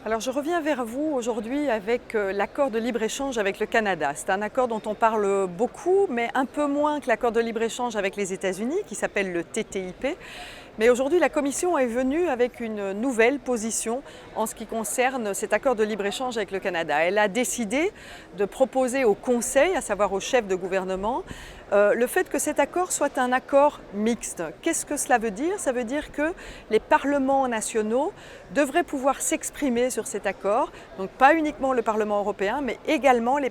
Alors je reviens vers vous aujourd'hui avec l'accord de libre-échange avec le Canada. C'est un accord dont on parle beaucoup, mais un peu moins que l'accord de libre-échange avec les États-Unis, qui s'appelle le TTIP. Mais aujourd'hui, la Commission est venue avec une nouvelle position en ce qui concerne cet accord de libre-échange avec le Canada. Elle a décidé de proposer au Conseil, à savoir au chef de gouvernement, le fait que cet accord soit un accord mixte. Qu'est-ce que cela veut dire? Ça veut dire que les parlements nationaux devraient pouvoir s'exprimer sur cet accord, donc pas uniquement le Parlement européen, mais également les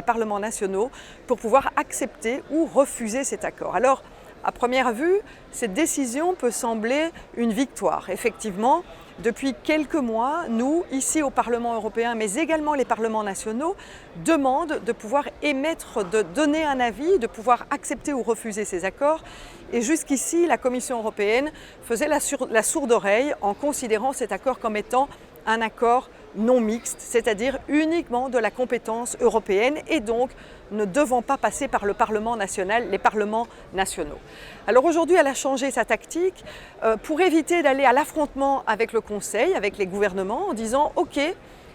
parlements nationaux pour pouvoir accepter ou refuser cet accord. Alors, à première vue, cette décision peut sembler une victoire. Effectivement, depuis quelques mois, nous, ici au Parlement européen, mais également les parlements nationaux, demandent de pouvoir émettre, de donner un avis, de pouvoir accepter ou refuser ces accords. Et jusqu'ici, la Commission européenne faisait la sourde oreille en considérant cet accord comme étant un accord non mixte, c'est-à-dire uniquement de la compétence européenne et donc ne devant pas passer par le Parlement national, les parlements nationaux. Alors aujourd'hui, elle a changé sa tactique pour éviter d'aller à l'affrontement avec le Conseil, avec les gouvernements, en disant « Ok,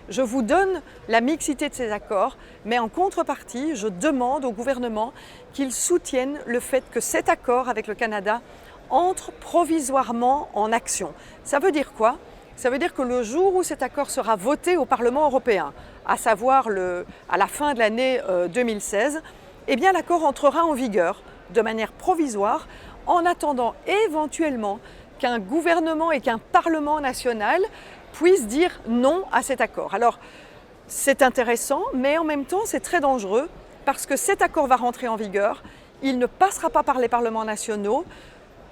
je vous donne la mixité de ces accords, mais en contrepartie, je demande au gouvernement qu'il soutienne le fait que cet accord avec le Canada entre provisoirement en action. » Ça veut dire quoi? Ça veut dire que le jour où cet accord sera voté au Parlement européen, à savoir à la fin de l'année 2016, eh bien l'accord entrera en vigueur de manière provisoire en attendant éventuellement qu'un gouvernement et qu'un Parlement national puissent dire non à cet accord. Alors c'est intéressant, mais en même temps c'est très dangereux parce que cet accord va rentrer en vigueur, il ne passera pas par les parlements nationaux,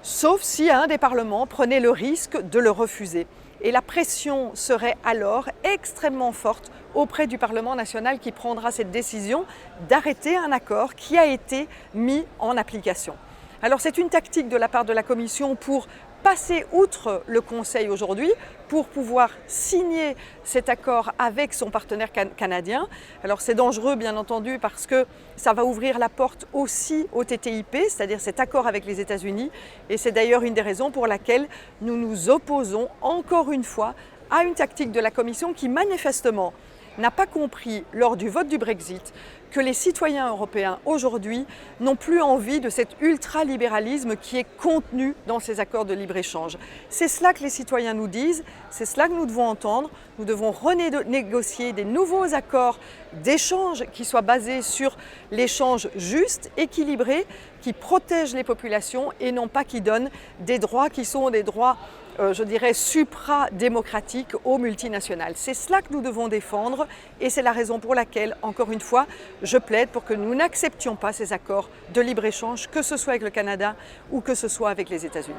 sauf si un des parlements prenait le risque de le refuser. Et la pression serait alors extrêmement forte auprès du Parlement national qui prendra cette décision d'arrêter un accord qui a été mis en application. Alors c'est une tactique de la part de la Commission pour passer outre le Conseil aujourd'hui pour pouvoir signer cet accord avec son partenaire canadien. Alors c'est dangereux bien entendu parce que ça va ouvrir la porte aussi au TTIP, c'est-à-dire cet accord avec les États-Unis. Et c'est d'ailleurs une des raisons pour laquelle nous nous opposons encore une fois à une tactique de la Commission qui manifestement n'a pas compris lors du vote du Brexit que les citoyens européens aujourd'hui n'ont plus envie de cet ultralibéralisme qui est contenu dans ces accords de libre-échange. C'est cela que les citoyens nous disent, c'est cela que nous devons entendre. Nous devons renégocier des nouveaux accords d'échange qui soient basés sur l'échange juste, équilibré, qui protègent les populations et non pas qui donnent des droits qui sont des droits je dirais, supra-démocratique aux multinationales. C'est cela que nous devons défendre et c'est la raison pour laquelle, encore une fois, je plaide pour que nous n'acceptions pas ces accords de libre-échange, que ce soit avec le Canada ou que ce soit avec les États-Unis.